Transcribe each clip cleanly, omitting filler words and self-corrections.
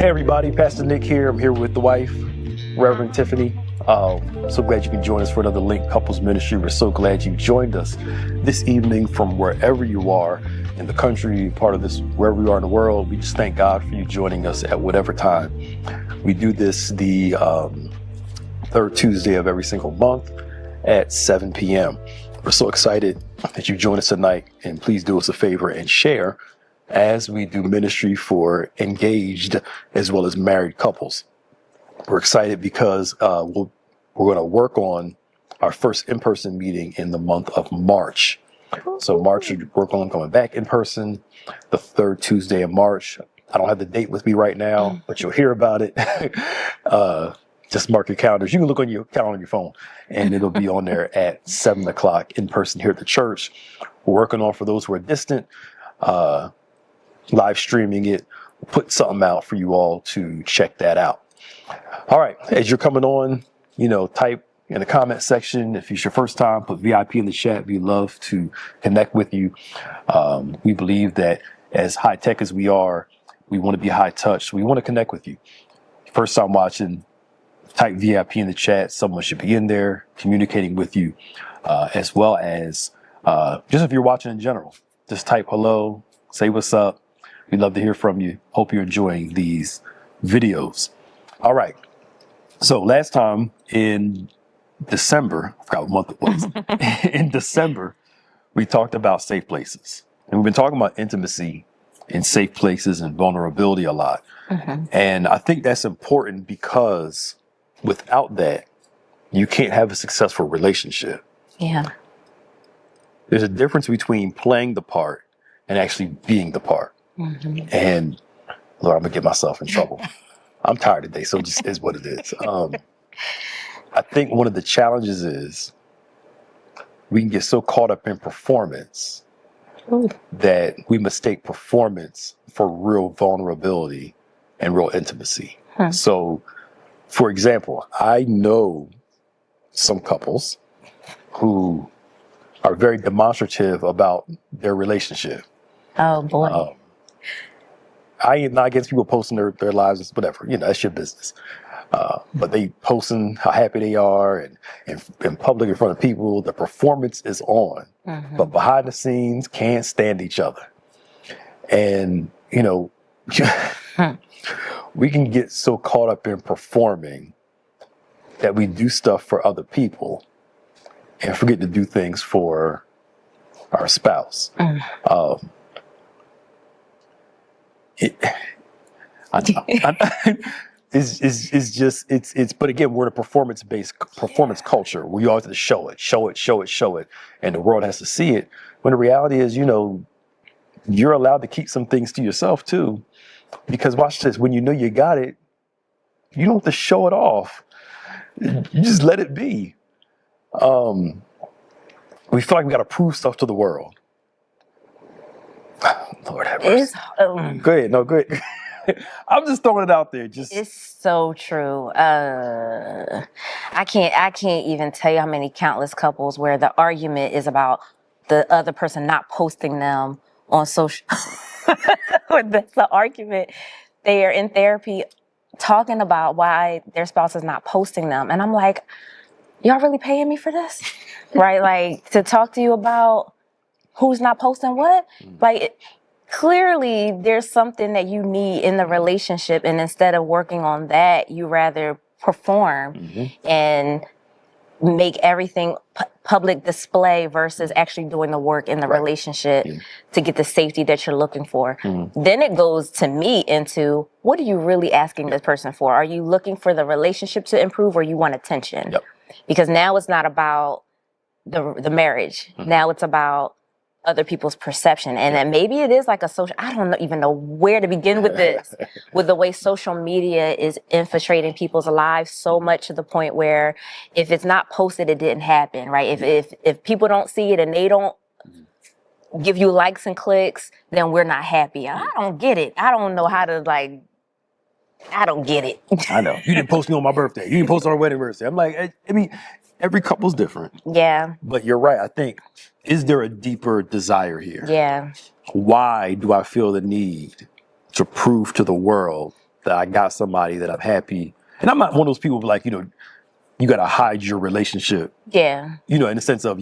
Hey everybody, Pastor Nick here. I'm here with the wife, Reverend Tiffany. So glad you can join us for another Link Couples Ministry. We're so glad you joined us this evening from wherever you are in the country, part of this, wherever you are in the world. We just thank God for you joining us at whatever time. We do this the third Tuesday of every single month at 7 p.m. We're so excited that you join us tonight, and please do us a favor and share as we do ministry for engaged as well as married couples. We're excited because we're going to work on our first in-person meeting in the month of March. So March, we work on coming back in person the third Tuesday of March. I don't have the date with me right now, but you'll hear about it. Just mark your calendars. You can look on your calendar on your phone, and it'll be on there at 7 o'clock in person here at the church. We're working on, for those who are distant, live streaming it. We'll put something out for you all to check that out. All right, as you're coming on, type in the comment section. If it's your first time, put VIP in the chat. We'd love to connect with you. We believe that as high tech as we are, we want to be high touch. So we want to connect with you. First time watching, type VIP in the chat. Someone should be in there communicating with you, as well as just if you're watching in general, just type hello, say what's up. We'd love to hear from you. Hope you're enjoying these videos. All right. So last time in December, I forgot what month it was. In December, we talked about safe places. And we've been talking about intimacy in safe places and vulnerability a lot. Mm-hmm. And I think that's important because without that, you can't have a successful relationship. Yeah. There's a difference between playing the part and actually being the part. Mm-hmm. And Lord, I'm gonna get myself in trouble. I'm tired today, so it just is what it is. I think one of the challenges is we can get so caught up in performance that we mistake performance for real vulnerability and real intimacy. So, for example, I know some couples who are very demonstrative about their relationship. Oh boy. I am not against people posting their lives, whatever, that's your business. But they posting how happy they are and in public in front of people, the performance is on. Mm-hmm. But behind the scenes, can't stand each other. And, we can get so caught up in performing that we do stuff for other people and forget to do things for our spouse. But again, we're in a performance-based performance culture. We always have to show it, and the world has to see it. When the reality is, you're allowed to keep some things to yourself too, because watch this. When you know you got it, you don't have to show it off. You just let it be. We feel like we got to prove stuff to the world. Lord have mercy. Go ahead. No, go ahead. I'm just throwing it out there. It's so true. I can't even tell you how many countless couples where the argument is about the other person not posting them on social. That's the argument. They are in therapy talking about why their spouse is not posting them, and I'm like, y'all really paying me for this, right? Like to talk to you about who's not posting what? Clearly there's something that you need in the relationship, and instead of working on that, you rather perform and make everything public display versus actually doing the work in the relationship to get the safety that you're looking for. Then it goes to me into, what are you really asking this person for? Are you looking for the relationship to improve, or you want attention? Yep. Because now it's not about the marriage. Now it's about other people's perception. And then maybe it is like a social, I don't even know where to begin with this, with the way social media is infiltrating people's lives so much to the point where if it's not posted, it didn't happen, right? If people don't see it and they don't give you likes and clicks, then we're not happy. I don't get it. I don't know how to I don't get it. I know. You didn't post me on my birthday. You didn't post on our wedding anniversary. I'm like, I mean, every couple's different. Yeah. But you're right. I think, is there a deeper desire here? Yeah. Why do I feel the need to prove to the world that I got somebody that I'm happy. And I'm not one of those people like, you got to hide your relationship. Yeah. In the sense of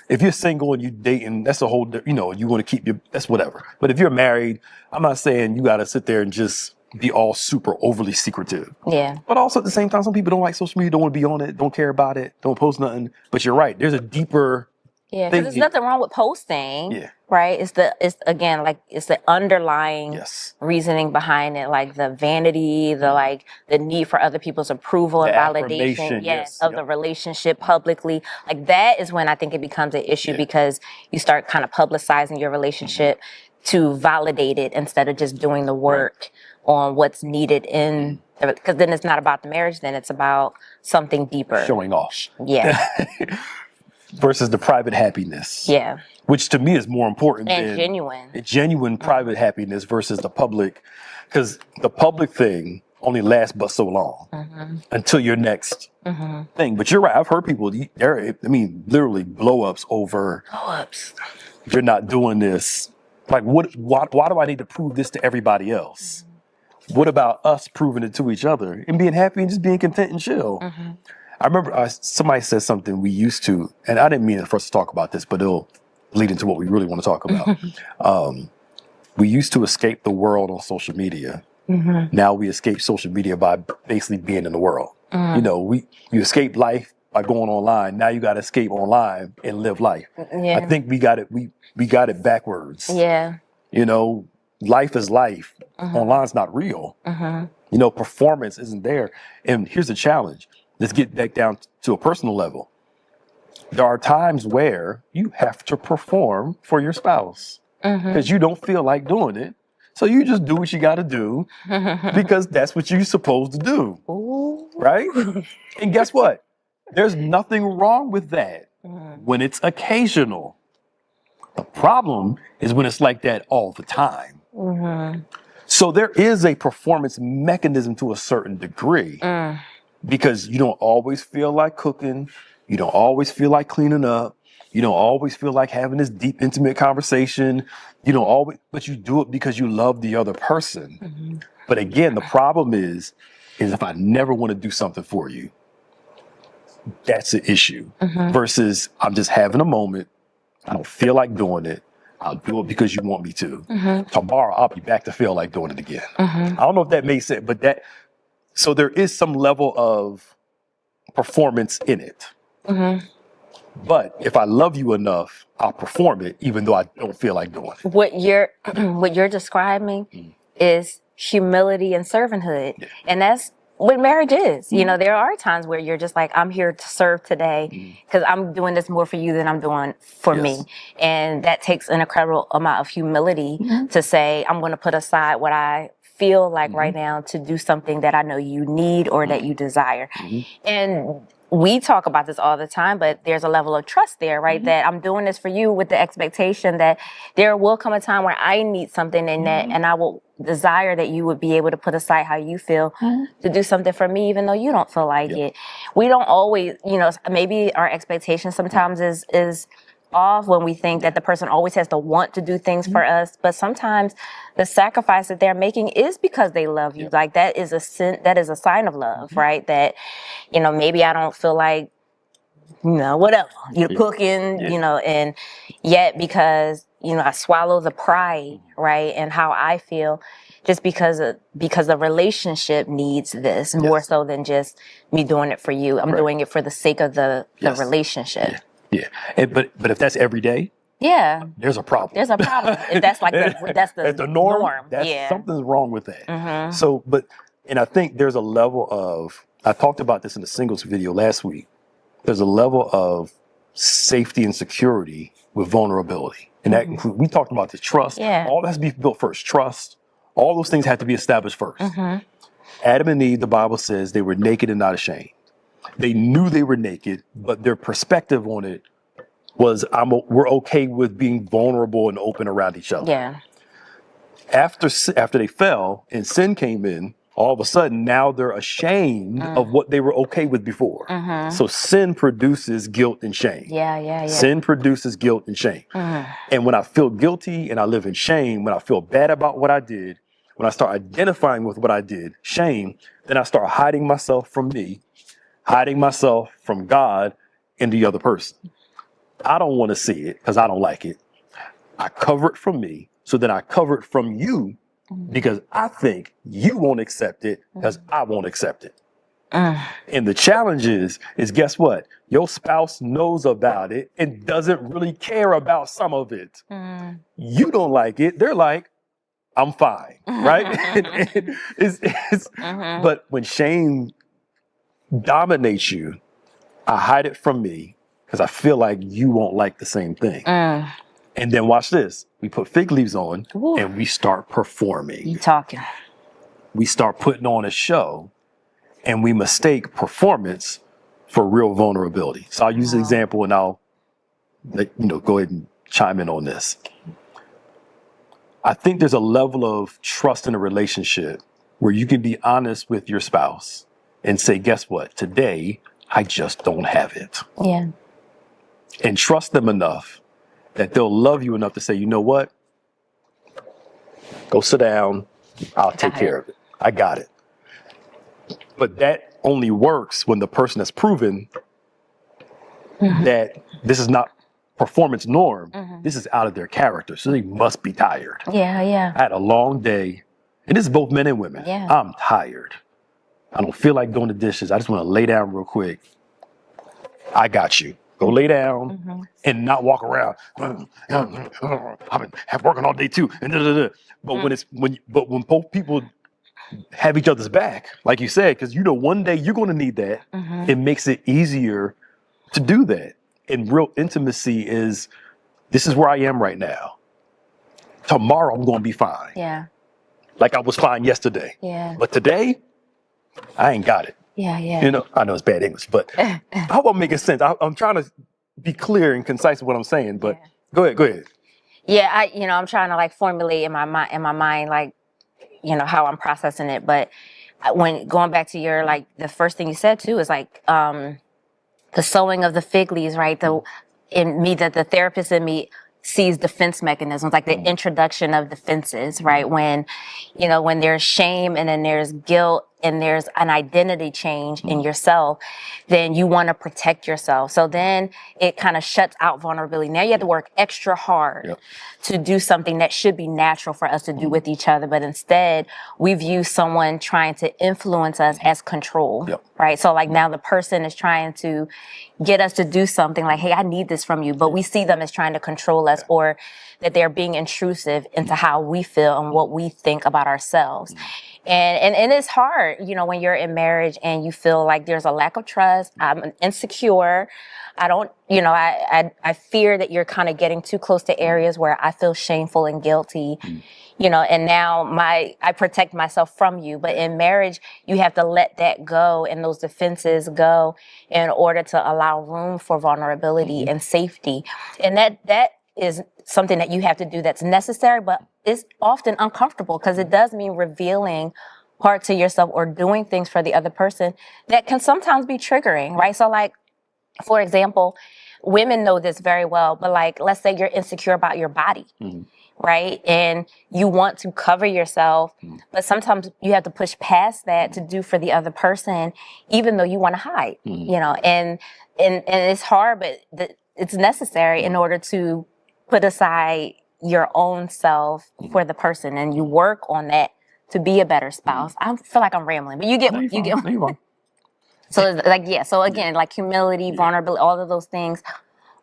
if you're single and you dating, that's a whole, you want to keep that's whatever. But if you're married, I'm not saying you got to sit there and just be all super overly secretive. Yeah. But also at the same time, some people don't like social media, don't want to be on it, don't care about it, don't post nothing. But you're right. There's a deeper Yeah, because there's nothing wrong with posting. Yeah. Right? It's the underlying reasoning behind it, like the vanity, the need for other people's approval and validation, of the relationship publicly. Like that is when I think it becomes an issue because you start kind of publicizing your relationship to validate it instead of just doing the work on what's needed because then it's not about the marriage, then it's about something deeper. Showing off. Yeah. Versus the private happiness. Yeah. Which to me is more important and than genuine private happiness versus the public. Because the public thing only lasts but so long until your next thing. But you're right. I've heard people, literally blow-ups over, you're not doing this. Like, why do I need to prove this to everybody else? What about us proving it to each other and being happy and just being content and chill? I remember somebody said something we used to, and I didn't mean for us to talk about this, but it'll lead into what we really want to talk about. We used to escape the world on social media. Now we escape social media by basically being in the world. You escape life by going online. Now you got to escape online and live life. I think we got it. We got it backwards. Yeah. Life is life. Online's not real. Performance isn't there. And here's the challenge. Let's get back down to a personal level. There are times where you have to perform for your spouse because you don't feel like doing it. So you just do what you got to do because that's what you're supposed to do. Ooh. Right? And guess what? There's nothing wrong with that when it's occasional. The problem is when it's like that all the time. So there is a performance mechanism to a certain degree. Because you don't always feel like cooking. You don't always feel like cleaning up. You don't always feel like having this deep, intimate conversation. But you do it because you love the other person. But again, the problem is if I never want to do something for you, that's the issue. Versus I'm just having a moment. I don't feel like doing it. I'll do it because you want me to. Tomorrow, I'll be back to feel like doing it again. I don't know if that makes sense, but so there is some level of performance in it. But if I love you enough, I'll perform it even though I don't feel like doing it. What you're describing is humility and servanthood. And that's what marriage is. There are times where you're just like, I'm here to serve today because I'm doing this more for you than I'm doing for me. And that takes an incredible amount of humility to say, I'm going to put aside what I feel like right now to do something that I know you need or that you desire. And we talk about this all the time, but there's a level of trust there, right? That I'm doing this for you with the expectation that there will come a time where I need something and I will desire that you would be able to put aside how you feel to do something for me, even though you don't feel like it. We don't always, maybe our expectation sometimes is off when we think that the person always has to want to do things for us, but sometimes the sacrifice that they're making is because they love you. Like that is a sign of love, right? That maybe I don't feel like whatever cooking, and yet because I swallow the pride, right, and how I feel just because the relationship needs this more so than just me doing it for you. I'm doing it for the sake of the relationship. But if that's every day, there's a problem. There's a problem. If that's like that's the norm. Something's wrong with that. So, and I think there's a level of, I talked about this in the singles video last week. There's a level of safety and security with vulnerability. And that includes, we talked about the trust. All that has to be built first. Trust. All those things have to be established first. Adam and Eve, the Bible says, they were naked and not ashamed. They knew they were naked, but their perspective on it was, we're okay with being vulnerable and open around each other. After they fell and sin came in, all of a sudden now they're ashamed of what they were okay with before. So sin produces guilt and shame. Sin produces guilt and shame. And when I feel guilty and I live in shame, when I feel bad about what I did, when I start identifying with what I did, shame, then I start hiding myself from me, hiding myself from God and the other person. I don't want to see it because I don't like it. I cover it from me. So then I cover it from you because I think you won't accept it because I won't accept it. And the challenge is guess what? Your spouse knows about it and doesn't really care about some of it. You don't like it. They're like, I'm fine, right? But when shame dominates you, I hide it from me because I feel like you won't like the same thing. And then watch this. We put fig leaves on and we start performing. You talking. We start putting on a show and we mistake performance for real vulnerability. So I'll use an example and I'll go ahead and chime in on this. I think there's a level of trust in a relationship where you can be honest with your spouse and say, guess what? Today, I just don't have it. Yeah. And trust them enough that they'll love you enough to say, you know what? Go sit down. I'll take care of it. I got it. But that only works when the person has proven that this is not performance norm. This is out of their character. So they must be tired. Yeah. I had a long day. And this is both men and women. Yeah. I'm tired. I don't feel like doing the dishes. I just want to lay down real quick. I got you. Go lay down and not walk around. I've been working all day too. But when both people have each other's back, like you said, because one day you're going to need that. It makes it easier to do that. And real intimacy is, this is where I am right now. Tomorrow I'm going to be fine. Yeah. Like I was fine yesterday. Yeah. But today, I ain't got it. Yeah. I know it's bad English, but I hope I'm making sense. I'm trying to be clear and concise with what I'm saying, but go ahead. Yeah, I'm trying to formulate in my mind, how I'm processing it. But when going back to your, the first thing you said too is the sewing of the fig leaves, right? The therapist in me sees defense mechanisms, like the introduction of defenses, right? When there's shame and then there's guilt and there's an identity change in yourself, then you want to protect yourself. So then it kind of shuts out vulnerability. Now you have to work extra hard to do something that should be natural for us to do with each other. But instead, we view someone trying to influence us as control, right? So now the person is trying to get us to do something like, hey, I need this from you. But we see them as trying to control us, or that they're being intrusive into how we feel and what we think about ourselves. And it's hard, when you're in marriage and you feel like there's a lack of trust, I'm insecure. I don't, I fear that you're kind of getting too close to areas where I feel shameful and guilty, and now I protect myself from you. But in marriage, you have to let that go and those defenses go in order to allow room for vulnerability and safety. And that is something that you have to do that's necessary, but it's often uncomfortable because it does mean revealing parts of yourself or doing things for the other person that can sometimes be triggering, right? So for example, women know this very well, but let's say you're insecure about your body, right? And you want to cover yourself, but sometimes you have to push past that to do for the other person, even though you want to hide, and it's hard, but it's necessary in order to put aside your own self for the person, and you work on that to be a better spouse. I feel like I'm rambling, but you get. So it's so again, humility, vulnerability, all of those things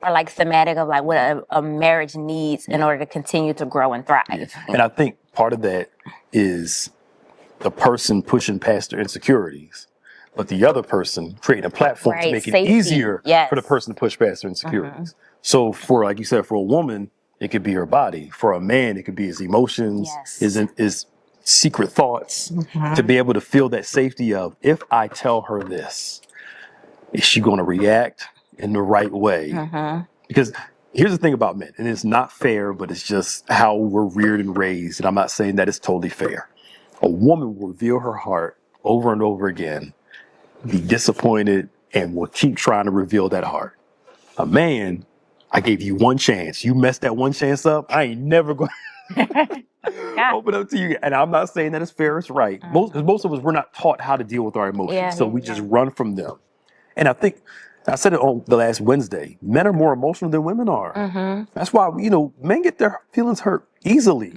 are thematic of what a marriage needs in order to continue to grow and thrive. And I think part of that is the person pushing past their insecurities, but the other person creating a platform to make it easier for the person to push past their insecurities. So for, like you said, for a woman, it could be her body. For a man, it could be his emotions, his secret thoughts, to be able to feel that safety of, if I tell her this, is she going to react in the right way? Because here's the thing about men, and it's not fair, but it's just how we're reared and raised. And I'm not saying that it's totally fair. A woman will reveal her heart over and over again, be disappointed, and will keep trying to reveal that heart. A man, I gave you one chance. You messed that one chance up. I ain't never going to open up to you. And I'm not saying that it's fair, it's right. Most of us, we're not taught how to deal with our emotions. So we just run from them. And I think, I said it on the last Wednesday, men are more emotional than women are. That's why, men get their feelings hurt easily.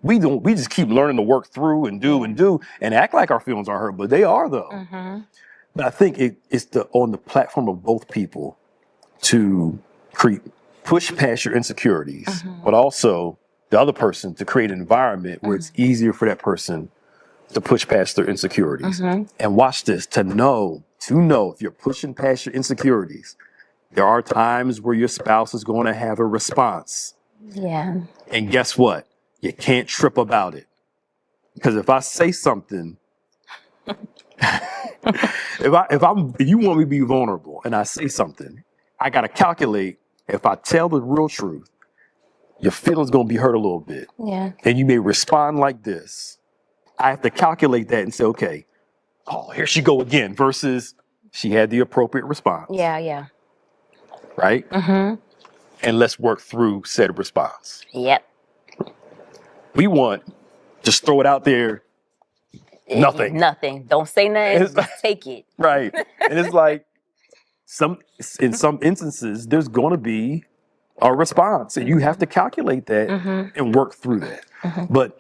We just keep learning to work through and do and act like our feelings aren't hurt, but they are though. But I think it's on the platform of both people to push past your insecurities, but also the other person to create an environment where it's easier for that person to push past their insecurities. And watch this, to know if you're pushing past your insecurities, there are times where your spouse is going to have a response. Yeah. And guess what? You can't trip about it. Because if I say something, if you want me to be vulnerable and I say something, I got to calculate, if I tell the real truth, your feelings going to be hurt a little bit. Yeah. And you may respond like this. I have to calculate that and say, okay, oh, here she go again, versus she had the appropriate response. Yeah. Right? And let's work through said response. Yep. We want, just throw it out there, nothing. Don't say nothing, just take it. Right. And it's like, in some instances, there's going to be a response, and you have to calculate that and work through that. But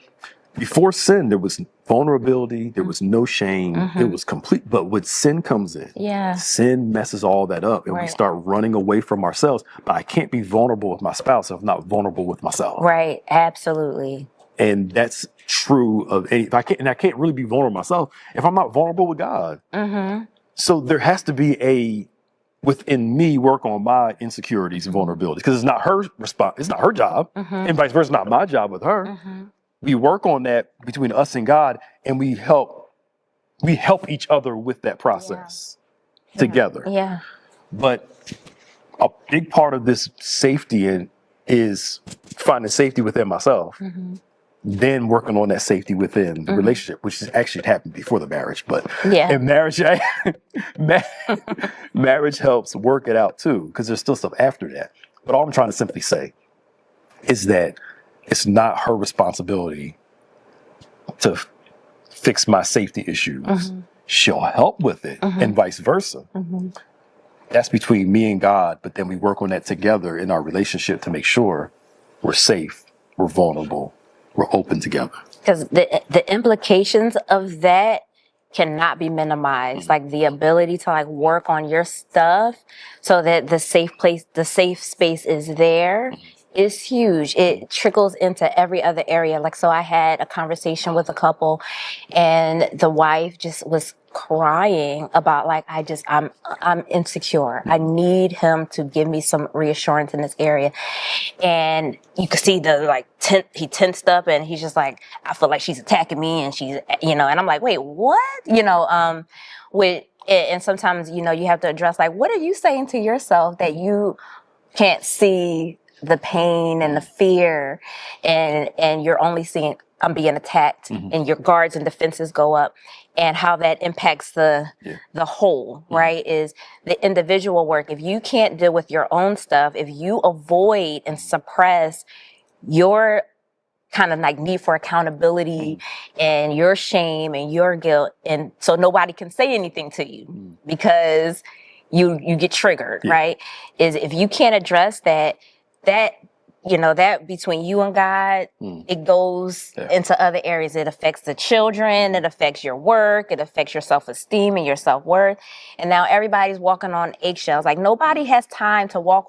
before sin, there was vulnerability, there was no shame, it was complete. But when sin comes in, sin messes all that up, and we start running away from ourselves. But I can't be vulnerable with my spouse if I'm not vulnerable with myself. Right, absolutely. And that's true of any. I can't really be vulnerable with myself if I'm not vulnerable with God. So there has to be within me, work on my insecurities and vulnerabilities, because it's not her response, it's not her job, and vice versa, not my job with her. We work on that between us and God, and we help each other with that process together. Yeah. But a big part of this safety is finding safety within myself, then working on that safety within the relationship, which is actually happened before the marriage. But in marriage, marriage helps work it out too, because there's still stuff after that. But all I'm trying to simply say is that it's not her responsibility to fix my safety issues. She'll help with it, and vice versa. That's between me and God, but then we work on that together in our relationship to make sure we're safe, we're vulnerable, we're open together. Because the implications of that cannot be minimized. Like the ability to work on your stuff so that the safe space is there is huge. It trickles into every other area. So I had a conversation with a couple, and the wife just was crying about I'm insecure. I need him to give me some reassurance in this area. And you could see he tensed up, and he's just like, I feel like she's attacking me, and she's, and I'm like, wait, what? And sometimes, you have to address, what are you saying to yourself that you can't see the pain and the fear, and you're only seeing I'm being attacked, and your guards and defenses go up, and how that impacts the whole, right? Is the individual work. If you can't deal with your own stuff, if you avoid and suppress your kind of need for accountability and your shame and your guilt, and so nobody can say anything to you because you get triggered, right? Is if you can't address that between you and God, it goes into other areas. It affects the children, it affects your work, it affects your self-esteem and your self-worth. And now everybody's walking on eggshells. Nobody has time to walk,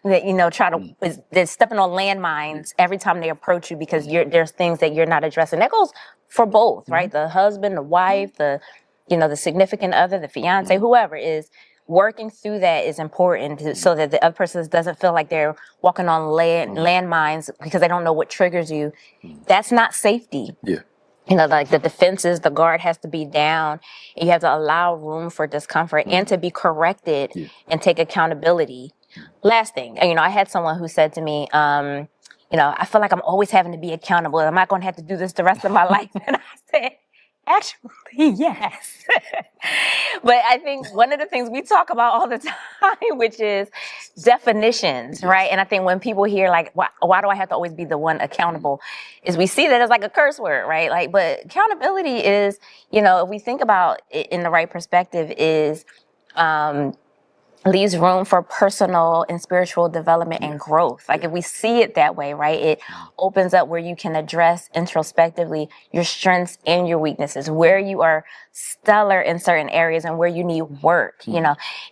they're stepping on landmines every time they approach you, because there's things that you're not addressing. That goes for both, right? The husband, the wife, the significant other, the fiance, whoever is. Working through that is important so that the other person doesn't feel like they're walking on landmines because they don't know what triggers you. That's not safety. Yeah. The defenses, the guard has to be down, and you have to allow room for discomfort and to be corrected and take accountability. Last thing, I had someone who said to me, I feel like I'm always having to be accountable. Am I going to have to do this the rest of my life? And I said, Actually, yes. But I think one of the things we talk about all the time, which is definitions, right? And I think when people hear like, why do I have to always be the one accountable? Is we see that as like a curse word, right? Like, but accountability is, if we think about it in the right perspective, is leaves room for personal and spiritual development and growth. Like if we see it that way, right, it opens up where you can address introspectively your strengths and your weaknesses, where you are stellar in certain areas and where you need work,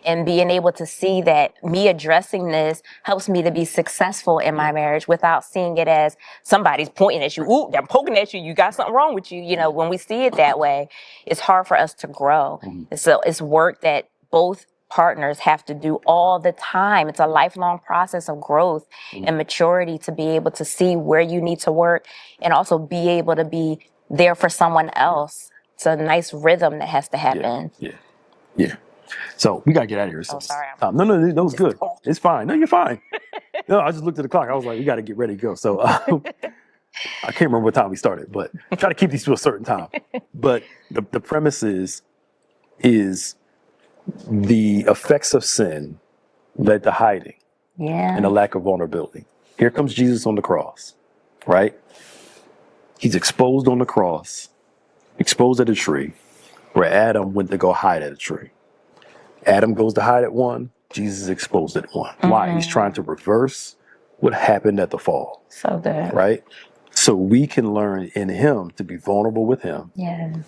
and being able to see that me addressing this helps me to be successful in my marriage without seeing it as somebody's pointing at you. Ooh, they're poking at you. You got something wrong with you. When we see it that way, it's hard for us to grow. So it's work that both partners have to do all the time. It's a lifelong process of growth and maturity to be able to see where you need to work and also be able to be there for someone else. It's a nice rhythm that has to happen. Yeah. So we got to get out of here. Oh, sorry. No, that was good. It's fine. No, you're fine. No, I just looked at the clock. I was like, we got to get ready to go. So I can't remember what time we started, but try to keep these to a certain time. But the premise is the effects of sin led to hiding and a lack of vulnerability. Here comes Jesus on the cross, right? He's exposed on the cross, exposed at a tree, where Adam went to go hide at a tree. Adam goes to hide at one, Jesus is exposed at one. Why? He's trying to reverse what happened at the fall. So good. Right? So we can learn in him to be vulnerable with him,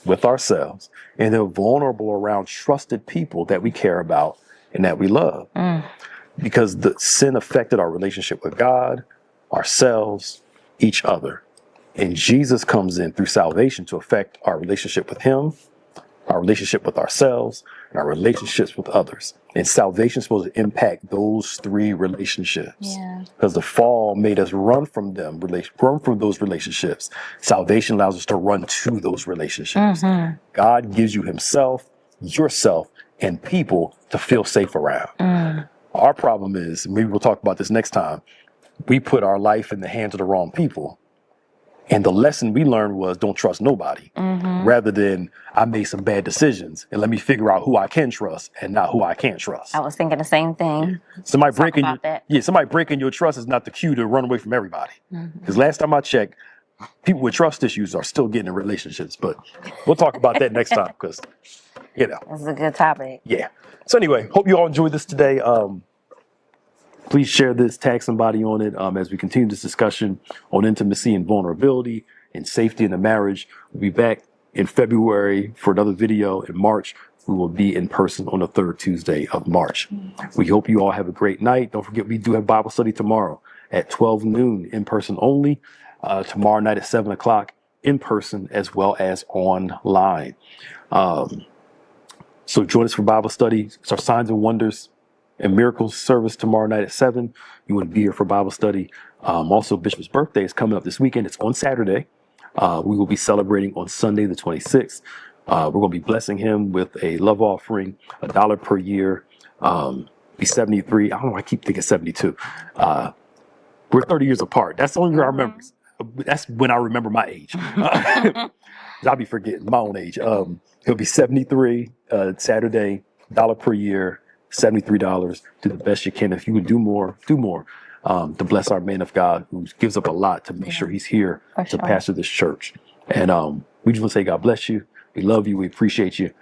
with ourselves, and then vulnerable around trusted people that we care about and that we love. Because the sin affected our relationship with God, ourselves, each other. And Jesus comes in through salvation to affect our relationship with him, our relationship with ourselves, and our relationships with others. And salvation is supposed to impact those three relationships. Because the fall made us run from those relationships. Salvation allows us to run to those relationships. God gives you himself, yourself, and people to feel safe around. Our problem is, maybe we'll talk about this next time, we put our life in the hands of the wrong people. And the lesson we learned was don't trust nobody, rather than I made some bad decisions and let me figure out who I can trust and not who I can't trust. I was thinking the same thing. Somebody breaking your trust is not the cue to run away from everybody. Because last time I checked, people with trust issues are still getting in relationships. But we'll talk about that next time because, It's a good topic. Yeah. So anyway, hope you all enjoyed this today. Please share this, tag somebody on it as we continue this discussion on intimacy and vulnerability and safety in the marriage. We'll be back in February for another video. In March, we will be in person on the third Tuesday of March. We hope you all have a great night. Don't forget, we do have Bible study tomorrow at 12 noon, in person only. Tomorrow night at 7 o'clock, in person as well as online. So join us for Bible study. It's our Signs and Wonders and Miracles service tomorrow night at 7. You want to be here for Bible study. Also, Bishop's birthday is coming up this weekend. It's on Saturday. We will be celebrating on Sunday, the 26th. We're going to be blessing him with a love offering, $1 per year. Be 73. I don't know. I keep thinking 72. We're 30 years apart. That's the only year I remember. That's when I remember my age. I'll be forgetting my own age. He'll be 73 Saturday, $1 per year. $73. Do the best you can. If you would do more, do more. To bless our man of God who gives up a lot to make sure he's here to pastor this church. And we just want to say God bless you. We love you. We appreciate you. And